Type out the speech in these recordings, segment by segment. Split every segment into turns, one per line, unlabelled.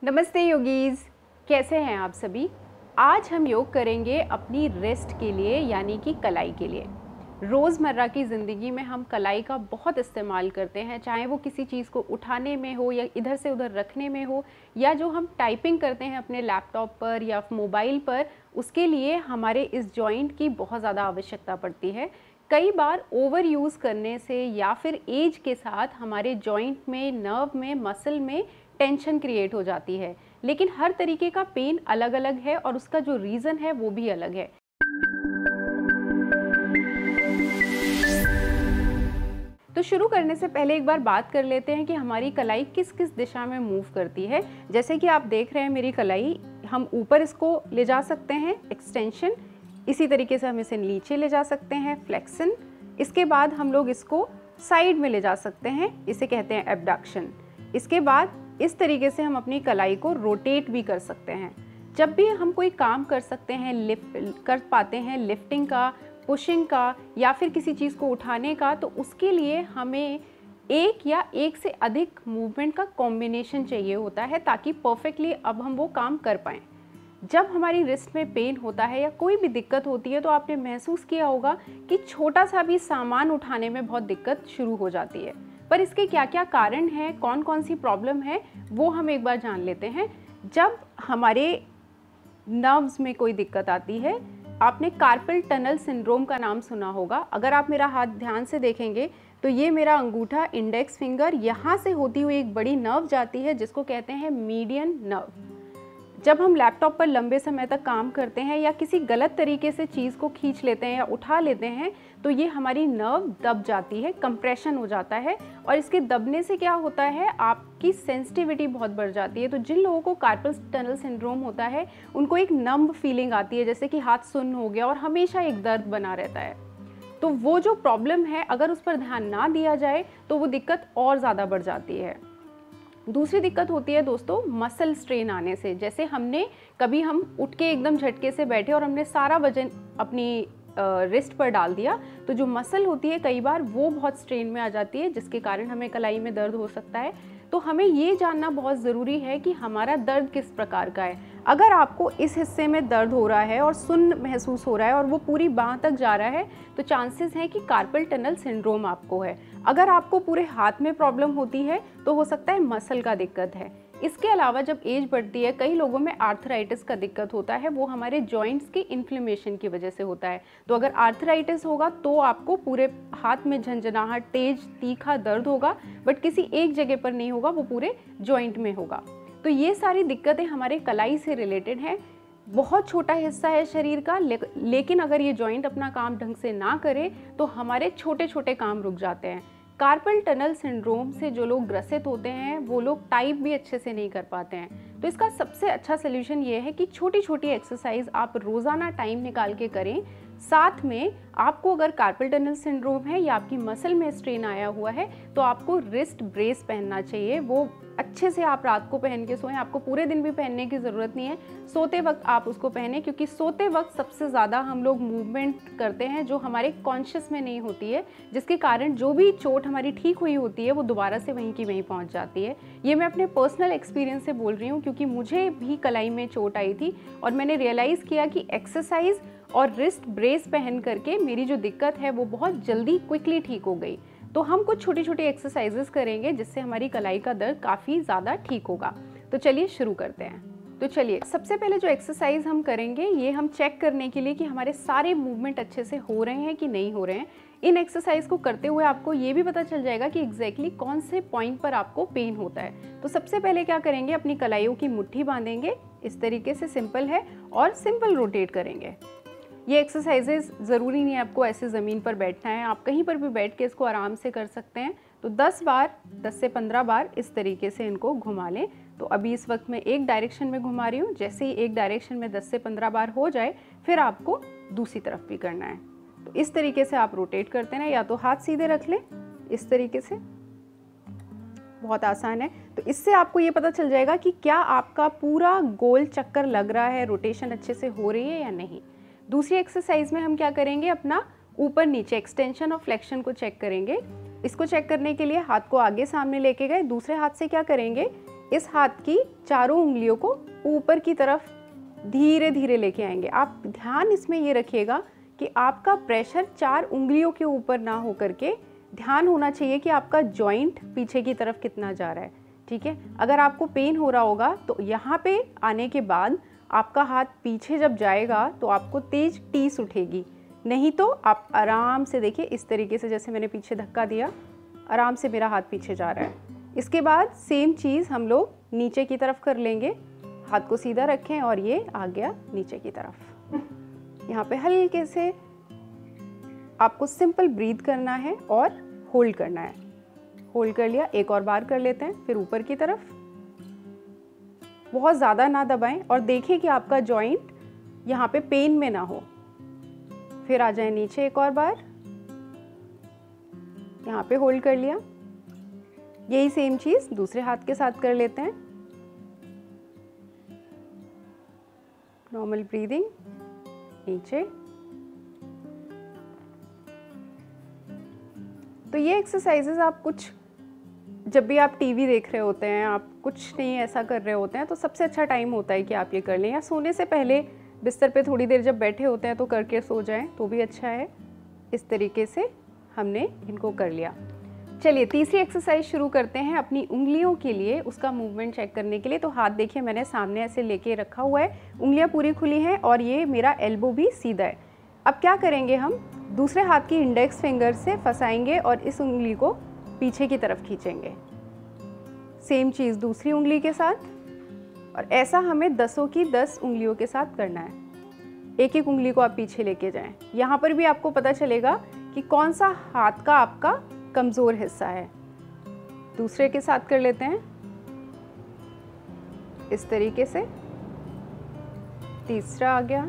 नमस्ते योगीज, कैसे हैं आप सभी। आज हम योग करेंगे अपनी रेस्ट के लिए, यानी कि कलाई के लिए। रोज़मर्रा की ज़िंदगी में हम कलाई का बहुत इस्तेमाल करते हैं, चाहे वो किसी चीज़ को उठाने में हो या इधर से उधर रखने में हो, या जो हम टाइपिंग करते हैं अपने लैपटॉप पर या मोबाइल पर, उसके लिए हमारे इस जॉइंट की बहुत ज़्यादा आवश्यकता पड़ती है। कई बार ओवर यूज़ करने से या फिर एज के साथ हमारे जॉइंट में, नर्व में, मसल में टेंशन क्रिएट हो जाती है। लेकिन हर तरीके का पेन अलग अलग है और उसका जो रीज़न है वो भी अलग है। तो शुरू करने से पहले एक बार बात कर लेते हैं कि हमारी कलाई किस किस दिशा में मूव करती है। जैसे कि आप देख रहे हैं मेरी कलाई, हम ऊपर इसको ले जा सकते हैं, एक्सटेंशन। इसी तरीके से हम इसे नीचे ले जा सकते हैं, फ्लेक्शन। इसके बाद हम लोग इसको साइड में ले जा सकते हैं, इसे कहते हैं एबडक्शन। इसके बाद इस तरीके से हम अपनी कलाई को रोटेट भी कर सकते हैं। जब भी हम कोई काम कर सकते हैं, लिफ्ट कर पाते हैं, लिफ्टिंग का, पुशिंग का या फिर किसी चीज़ को उठाने का, तो उसके लिए हमें एक या एक से अधिक मूवमेंट का कॉम्बिनेशन चाहिए होता है, ताकि परफेक्टली अब हम वो काम कर पाएँ। जब हमारी रिस्ट में पेन होता है या कोई भी दिक्कत होती है, तो आपने महसूस किया होगा कि छोटा सा भी सामान उठाने में बहुत दिक्कत शुरू हो जाती है। पर इसके क्या क्या कारण हैं, कौन कौन सी प्रॉब्लम है, वो हम एक बार जान लेते हैं। जब हमारे नर्व्स में कोई दिक्कत आती है, आपने कार्पल टनल सिंड्रोम का नाम सुना होगा। अगर आप मेरा हाथ ध्यान से देखेंगे तो ये मेरा अंगूठा, इंडेक्स फिंगर, यहाँ से होती हुई एक बड़ी नर्व जाती है जिसको कहते हैं मीडियन नर्व। जब हम लैपटॉप पर लंबे समय तक काम करते हैं या किसी गलत तरीके से चीज़ को खींच लेते हैं या उठा लेते हैं, तो ये हमारी नर्व दब जाती है, कंप्रेशन हो जाता है। और इसके दबने से क्या होता है, आपकी सेंसिटिविटी बहुत बढ़ जाती है। तो जिन लोगों को कार्पल टनल सिंड्रोम होता है, उनको एक नम्ब फीलिंग आती है, जैसे कि हाथ सुन्न हो गया और हमेशा एक दर्द बना रहता है। तो वो जो प्रॉब्लम है, अगर उस पर ध्यान ना दिया जाए तो वो दिक्कत और ज़्यादा बढ़ जाती है। दूसरी दिक्कत होती है दोस्तों, मसल स्ट्रेन आने से। जैसे कभी हम उठ के एकदम झटके से बैठे और हमने सारा वजन अपनी रिस्ट पर डाल दिया, तो जो मसल होती है कई बार वो बहुत स्ट्रेन में आ जाती है, जिसके कारण हमें कलाई में दर्द हो सकता है। तो हमें ये जानना बहुत ज़रूरी है कि हमारा दर्द किस प्रकार का है। अगर आपको इस हिस्से में दर्द हो रहा है और सुन्न महसूस हो रहा है और वो पूरी बांह तक जा रहा है, तो चांसेस हैं कि कार्पल टनल सिंड्रोम आपको है। अगर आपको पूरे हाथ में प्रॉब्लम होती है तो हो सकता है मसल का दिक्कत है। इसके अलावा जब एज बढ़ती है, कई लोगों में आर्थराइटिस का दिक्कत होता है, वो हमारे जॉइंट्स की इन्फ्लेमेशन की वजह से होता है। तो अगर आर्थराइटिस होगा तो आपको पूरे हाथ में झंझनाहट, तेज तीखा दर्द होगा, बट किसी एक जगह पर नहीं होगा, वो पूरे जॉइंट में होगा। तो ये सारी दिक्कतें हमारे कलाई से रिलेटेड हैं। बहुत छोटा हिस्सा है शरीर का, लेकिन अगर ये जॉइंट अपना काम ढंग से ना करे तो हमारे छोटे छोटे काम रुक जाते हैं। कार्पल टनल सिंड्रोम से जो लोग ग्रसित होते हैं, वो लोग टाइप भी अच्छे से नहीं कर पाते हैं। तो इसका सबसे अच्छा सलूशन ये है कि छोटी छोटी एक्सरसाइज आप रोज़ाना टाइम निकाल के करें। साथ में आपको अगर कार्पल टनल सिंड्रोम है या आपकी मसल में स्ट्रेन आया हुआ है, तो आपको रिस्ट ब्रेस पहनना चाहिए। वो अच्छे से आप रात को पहन के सोएं, आपको पूरे दिन भी पहनने की ज़रूरत नहीं है। सोते वक्त आप उसको पहने, क्योंकि सोते वक्त सबसे ज़्यादा हम लोग मूवमेंट करते हैं जो हमारे कॉन्शियस में नहीं होती है, जिसके कारण जो भी चोट हमारी ठीक हुई होती है वो दोबारा से वहीं की वहीं पहुंच जाती है। ये मैं अपने पर्सनल एक्सपीरियंस से बोल रही हूँ, क्योंकि मुझे भी कलाई में चोट आई थी और मैंने रियलाइज़ किया कि एक्सरसाइज और रिस्ट ब्रेस पहन करके मेरी जो दिक्कत है वो बहुत जल्दी क्विकली ठीक हो गई। तो हम कुछ छोटी छोटी एक्सरसाइजेस करेंगे जिससे हमारी कलाई का दर्द काफ़ी ज़्यादा ठीक होगा। तो चलिए शुरू करते हैं। तो चलिए, सबसे पहले जो एक्सरसाइज हम करेंगे, ये हम चेक करने के लिए कि हमारे सारे मूवमेंट अच्छे से हो रहे हैं कि नहीं हो रहे हैं। इन एक्सरसाइज को करते हुए आपको ये भी पता चल जाएगा कि एग्जैक्टली कौन से पॉइंट पर आपको पेन होता है। तो सबसे पहले क्या करेंगे, अपनी कलाइयों की मुट्ठी बांधेंगे, इस तरीके से सिंपल है, और सिंपल रोटेट करेंगे। ये एक्सरसाइजेज ज़रूरी नहीं है आपको ऐसे ज़मीन पर बैठना है, आप कहीं पर भी बैठ के इसको आराम से कर सकते हैं। तो 10 से 15 बार इस तरीके से इनको घुमा लें। तो अभी इस वक्त मैं एक डायरेक्शन में घुमा रही हूँ। जैसे ही एक डायरेक्शन में 10 से 15 बार हो जाए, फिर आपको दूसरी तरफ भी करना है। तो इस तरीके से आप रोटेट करते हैं, या तो हाथ सीधे रख लें इस तरीके से, बहुत आसान है। तो इससे आपको ये पता चल जाएगा कि क्या आपका पूरा गोल चक्कर लग रहा है, रोटेशन अच्छे से हो रही है या नहीं। दूसरी एक्सरसाइज में हम क्या करेंगे, अपना ऊपर नीचे एक्सटेंशन और फ्लेक्शन को चेक करेंगे। इसको चेक करने के लिए हाथ को आगे सामने लेके गए, दूसरे हाथ से क्या करेंगे, इस हाथ की चारों उंगलियों को ऊपर की तरफ धीरे धीरे लेके आएंगे। आप ध्यान इसमें ये रखिएगा कि आपका प्रेशर 4 उंगलियों के ऊपर ना हो करके ध्यान होना चाहिए कि आपका जॉइंट पीछे की तरफ कितना जा रहा है। ठीक है, अगर आपको पेन हो रहा होगा तो यहाँ पे आने के बाद आपका हाथ पीछे जब जाएगा तो आपको तेज टीस उठेगी, नहीं तो आप आराम से देखिए इस तरीके से, जैसे मैंने पीछे धक्का दिया, आराम से मेरा हाथ पीछे जा रहा है। इसके बाद सेम चीज़ हम लोग नीचे की तरफ कर लेंगे। हाथ को सीधा रखें और ये आ गया नीचे की तरफ। यहाँ पे हल्के से आपको सिंपल ब्रीथ करना है और होल्ड करना है। होल्ड कर लिया, एक और बार कर लेते हैं, फिर ऊपर की तरफ। बहुत ज़्यादा ना दबाएं और देखें कि आपका जॉइंट यहाँ पे पेन में ना हो। फिर आ जाए नीचे, एक और बार, यहाँ पे होल्ड कर लिया। यही सेम चीज़ दूसरे हाथ के साथ कर लेते हैं। नॉर्मल ब्रीदिंग, नीचे। तो ये एक्सरसाइजेस आप कुछ जब भी आप टीवी देख रहे होते हैं, आप कुछ नहीं ऐसा कर रहे होते हैं, तो सबसे अच्छा टाइम होता है कि आप ये कर लें, या सोने से पहले बिस्तर पे थोड़ी देर जब बैठे होते हैं तो करके सो जाएं तो भी अच्छा है। इस तरीके से हमने इनको कर लिया। चलिए तीसरी एक्सरसाइज शुरू करते हैं अपनी उंगलियों के लिए, उसका मूवमेंट चेक करने के लिए। तो हाथ देखिए मैंने सामने ऐसे लेके रखा हुआ है, उंगलियां पूरी खुली हैं और ये मेरा एल्बो भी सीधा है। अब क्या करेंगे, हम दूसरे हाथ की इंडेक्स फिंगर से फंसाएंगे और इस उंगली को पीछे की तरफ खींचेंगे। सेम चीज़ दूसरी उंगली के साथ, और ऐसा हमें 10 की 10 उंगलियों के साथ करना है। एक एक उंगली को आप पीछे लेके जाएं। यहाँ पर भी आपको पता चलेगा कि कौन सा हाथ का आपका कमज़ोर हिस्सा है। दूसरे के साथ कर लेते हैं इस तरीके से। तीसरा आ गया,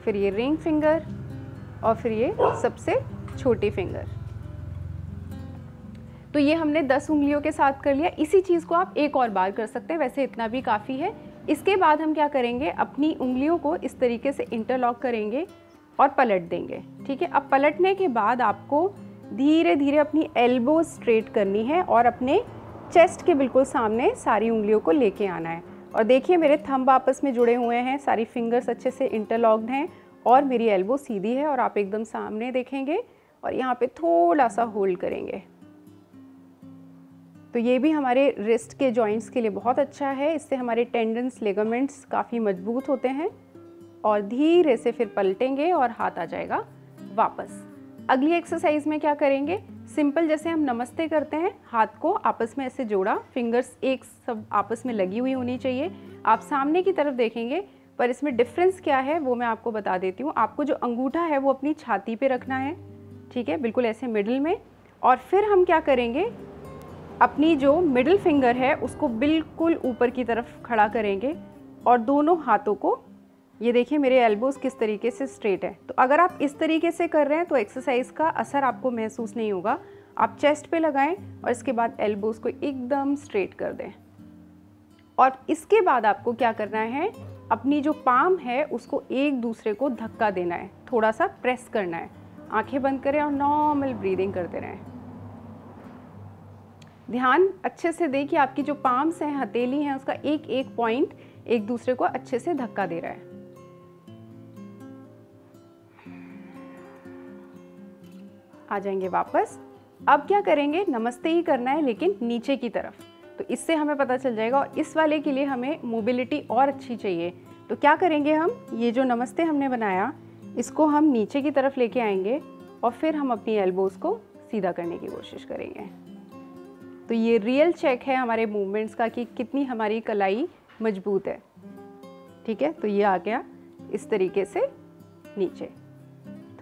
फिर ये रिंग फिंगर और फिर ये सबसे छोटी फिंगर। तो ये हमने 10 उंगलियों के साथ कर लिया। इसी चीज़ को आप एक और बार कर सकते हैं, वैसे इतना भी काफ़ी है। इसके बाद हम क्या करेंगे, अपनी उंगलियों को इस तरीके से इंटरलॉक करेंगे और पलट देंगे। ठीक है, अब पलटने के बाद आपको धीरे धीरे अपनी एल्बो स्ट्रेट करनी है और अपने चेस्ट के बिल्कुल सामने सारी उंगलियों को लेके आना है। और देखिए मेरे थंब आपस में जुड़े हुए हैं, सारी फिंगर्स अच्छे से इंटरलॉक्ड हैं और मेरी एल्बो सीधी है और आप एकदम सामने देखेंगे और यहाँ पे थोड़ा सा होल्ड करेंगे। तो ये भी हमारे रिस्ट के जॉइंट्स के लिए बहुत अच्छा है। इससे हमारे टेंडन्स, लिगामेंट्स काफ़ी मजबूत होते हैं। और धीरे से फिर पलटेंगे और हाथ आ जाएगा वापस। अगली एक्सरसाइज में क्या करेंगे, सिंपल जैसे हम नमस्ते करते हैं, हाथ को आपस में ऐसे जोड़ा, फिंगर्स एक सब आपस में लगी हुई होनी चाहिए। आप सामने की तरफ देखेंगे, पर इसमें डिफरेंस क्या है वो मैं आपको बता देती हूँ। आपको जो अंगूठा है वो अपनी छाती पे रखना है, ठीक है, बिल्कुल ऐसे मिडिल में। और फिर हम क्या करेंगे, अपनी जो मिडिल फिंगर है उसको बिल्कुल ऊपर की तरफ खड़ा करेंगे और दोनों हाथों को, ये देखिए मेरे एल्बोज़ किस तरीके से स्ट्रेट है। तो अगर आप इस तरीके से कर रहे हैं तो एक्सरसाइज का असर आपको महसूस नहीं होगा। आप चेस्ट पे लगाएं और इसके बाद एल्बोज़ को एकदम स्ट्रेट कर दें। और इसके बाद आपको क्या करना है, अपनी जो पाम है उसको एक दूसरे को धक्का देना है, थोड़ा सा प्रेस करना है। आंखें बंद करें और नॉर्मल ब्रीदिंग करते रहें। ध्यान अच्छे से दें कि आपकी जो पाम्स हैं, हथेली हैं, उसका एक एक पॉइंट एक दूसरे को अच्छे से धक्का दे रहा है। आ जाएंगे वापस। अब क्या करेंगे, नमस्ते ही करना है लेकिन नीचे की तरफ, तो इससे हमें पता चल जाएगा। और इस वाले के लिए हमें मोबिलिटी और अच्छी चाहिए, तो क्या करेंगे, हम ये जो नमस्ते हमने बनाया इसको हम नीचे की तरफ लेके आएंगे और फिर हम अपनी एल्बोज़ को सीधा करने की कोशिश करेंगे। तो ये रियल चेक है हमारे मूवमेंट्स का कि कितनी हमारी कलाई मजबूत है। ठीक है, तो ये आ गया इस तरीके से नीचे।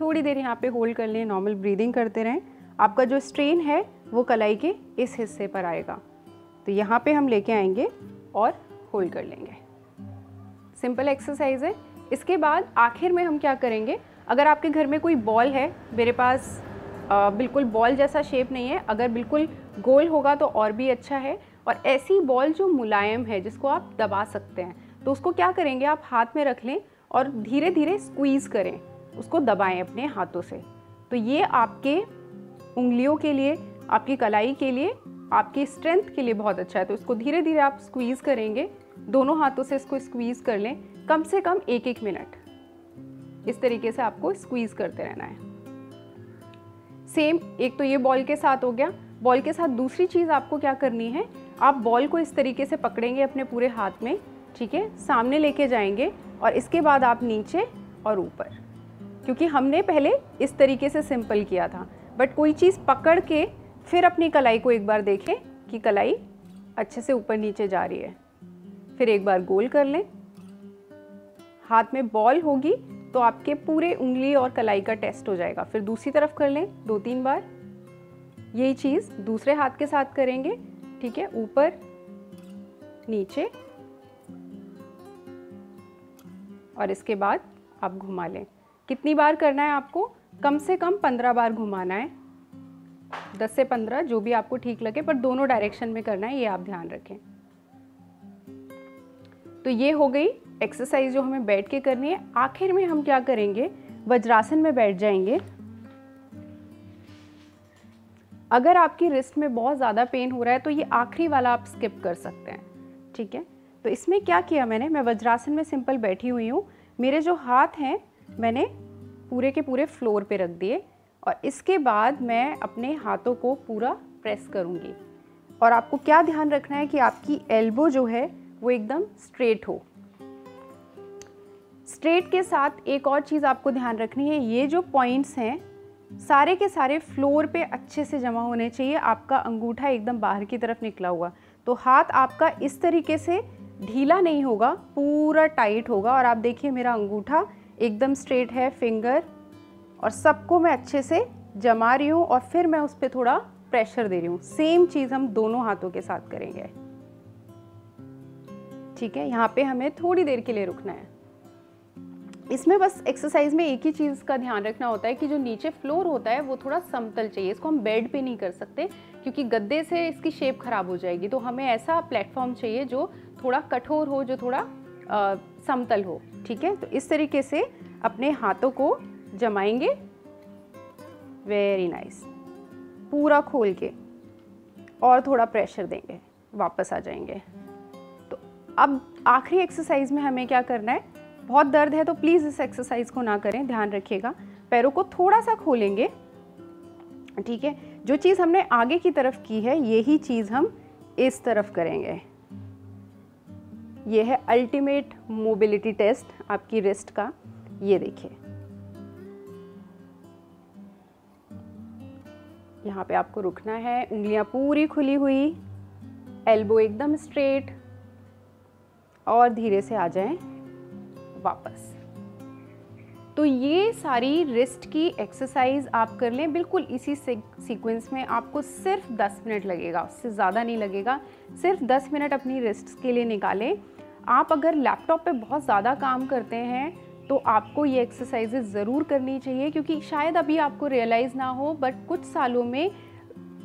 थोड़ी देर यहाँ पे होल्ड कर लें, नॉर्मल ब्रीदिंग करते रहें। आपका जो स्ट्रेन है वो कलाई के इस हिस्से पर आएगा, तो यहाँ पे हम लेके आएंगे और होल्ड कर लेंगे। सिंपल एक्सरसाइज है। इसके बाद आखिर में हम क्या करेंगे, अगर आपके घर में कोई बॉल है, मेरे पास बिल्कुल बॉल जैसा शेप नहीं है, अगर बिल्कुल गोल होगा तो और भी अच्छा है। और ऐसी बॉल जो मुलायम है, जिसको आप दबा सकते हैं, तो उसको क्या करेंगे, आप हाथ में रख लें और धीरे धीरे स्क्वीज़ करें, उसको दबाएं अपने हाथों से। तो ये आपके उंगलियों के लिए, आपकी कलाई के लिए, आपकी स्ट्रेंथ के लिए बहुत अच्छा है। तो इसको धीरे धीरे आप स्क्वीज़ करेंगे, दोनों हाथों से इसको स्क्वीज़ कर लें, कम से कम 1-1 मिनट इस तरीके से आपको स्क्वीज़ करते रहना है। सेम एक तो ये बॉल के साथ हो गया। बॉल के साथ दूसरी चीज़ आपको क्या करनी है, आप बॉल को इस तरीके से पकड़ेंगे अपने पूरे हाथ में, ठीक है, सामने लेके जाएंगे और इसके बाद आप नीचे और ऊपर, क्योंकि हमने पहले इस तरीके से सिंपल किया था, बट कोई चीज़ पकड़ के फिर अपनी कलाई को एक बार देखें कि कलाई अच्छे से ऊपर नीचे जा रही है। फिर एक बार गोल कर लें, हाथ में बॉल होगी तो आपके पूरे उंगली और कलाई का टेस्ट हो जाएगा। फिर दूसरी तरफ कर लें 2-3 बार, यही चीज़ दूसरे हाथ के साथ करेंगे, ठीक है, ऊपर नीचे और इसके बाद आप घुमा लें। कितनी बार करना है आपको, कम से कम 15 बार घुमाना है, 10 से 15 जो भी आपको ठीक लगे, पर दोनों डायरेक्शन में करना है, ये आप ध्यान रखें। तो ये हो गई एक्सरसाइज जो हमें बैठ के करनी है। आखिर में हम क्या करेंगे, वज्रासन में बैठ जाएंगे। अगर आपकी रिस्ट में बहुत ज़्यादा पेन हो रहा है तो ये आखिरी वाला आप स्किप कर सकते हैं, ठीक है। तो इसमें क्या किया मैंने, मैं वज्रासन में सिंपल बैठी हुई हूँ, मेरे जो हाथ हैं मैंने पूरे के पूरे फ्लोर पे रख दिए और इसके बाद मैं अपने हाथों को पूरा प्रेस करूँगी। और आपको क्या ध्यान रखना है कि आपकी एल्बो जो है वो एकदम स्ट्रेट हो। स्ट्रेट के साथ एक और चीज़ आपको ध्यान रखनी है, ये जो पॉइंट्स हैं सारे के सारे फ्लोर पे अच्छे से जमा होने चाहिए। आपका अंगूठा एकदम बाहर की तरफ निकला हुआ, तो हाथ आपका इस तरीके से ढीला नहीं होगा, पूरा टाइट होगा। और आप देखिए मेरा अंगूठा एकदम स्ट्रेट है, फिंगर, और सबको मैं अच्छे से जमा रही हूँ और फिर मैं उस पर थोड़ा प्रेशर दे रही हूँ। सेम चीज़ हम दोनों हाथों के साथ करेंगे, ठीक है। यहाँ पे हमें थोड़ी देर के लिए रुकना है। इसमें बस एक्सरसाइज में एक ही चीज़ का ध्यान रखना होता है कि जो नीचे फ्लोर होता है वो थोड़ा समतल चाहिए। इसको हम बेड पे नहीं कर सकते क्योंकि गद्दे से इसकी शेप खराब हो जाएगी। तो हमें ऐसा प्लेटफॉर्म चाहिए जो थोड़ा कठोर हो, जो थोड़ा समतल हो, ठीक है। तो इस तरीके से अपने हाथों को जमाएंगे, वेरी नाइस, पूरा खोल के, और थोड़ा प्रेशर देंगे, वापस आ जाएंगे। तो अब आखिरी एक्सरसाइज में हमें क्या करना है, बहुत दर्द है तो प्लीज़ इस एक्सरसाइज को ना करें, ध्यान रखिएगा। पैरों को थोड़ा सा खोलेंगे, ठीक है। जो चीज़ हमने आगे की तरफ की है यही चीज़ हम इस तरफ करेंगे। ये है अल्टीमेट मोबिलिटी टेस्ट आपकी रिस्ट का। ये देखिए, यहाँ पे आपको रुकना है, उंगलियां पूरी खुली हुई, एल्बो एकदम स्ट्रेट, और धीरे से आ जाएं वापस। तो ये सारी रिस्ट की एक्सरसाइज आप कर लें बिल्कुल इसी सीक्वेंस में। आपको सिर्फ 10 मिनट लगेगा, उससे ज़्यादा नहीं लगेगा। सिर्फ 10 मिनट अपनी रिस्ट के लिए निकालें। आप अगर लैपटॉप पे बहुत ज़्यादा काम करते हैं तो आपको ये एक्सरसाइजेज ज़रूर करनी चाहिए, क्योंकि शायद अभी आपको रियलाइज़ ना हो, बट कुछ सालों में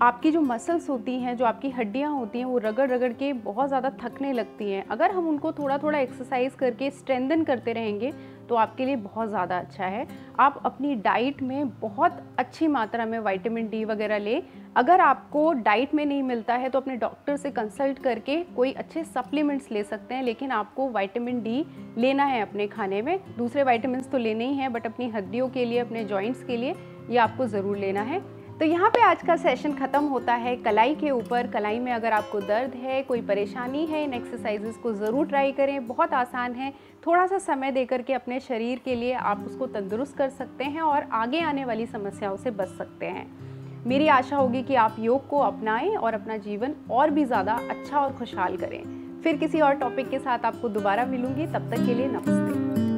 आपकी जो मसल्स होती हैं, जो आपकी हड्डियां होती हैं, वो रगड़ रगड़ के बहुत ज़्यादा थकने लगती हैं। अगर हम उनको थोड़ा थोड़ा एक्सरसाइज करके स्ट्रेंथन करते रहेंगे तो आपके लिए बहुत ज़्यादा अच्छा है। आप अपनी डाइट में बहुत अच्छी मात्रा में विटामिन डी वगैरह लें। अगर आपको डाइट में नहीं मिलता है तो अपने डॉक्टर से कंसल्ट करके कोई अच्छे सप्लीमेंट्स ले सकते हैं, लेकिन आपको विटामिन डी लेना है अपने खाने में। दूसरे विटामिन्स तो लेने ही हैं, बट अपनी हड्डियों के लिए, अपने जॉइंट्स के लिए ये आपको ज़रूर लेना है। तो यहाँ पे आज का सेशन ख़त्म होता है कलाई के ऊपर। कलाई में अगर आपको दर्द है, कोई परेशानी है, इन एक्सरसाइजेस को ज़रूर ट्राई करें। बहुत आसान है, थोड़ा सा समय देकर के अपने शरीर के लिए आप उसको तंदुरुस्त कर सकते हैं और आगे आने वाली समस्याओं से बच सकते हैं। मेरी आशा होगी कि आप योग को अपनाएं और अपना जीवन और भी ज़्यादा अच्छा और खुशहाल करें। फिर किसी और टॉपिक के साथ आपको दोबारा मिलूंगी, तब तक के लिए नमस्ते।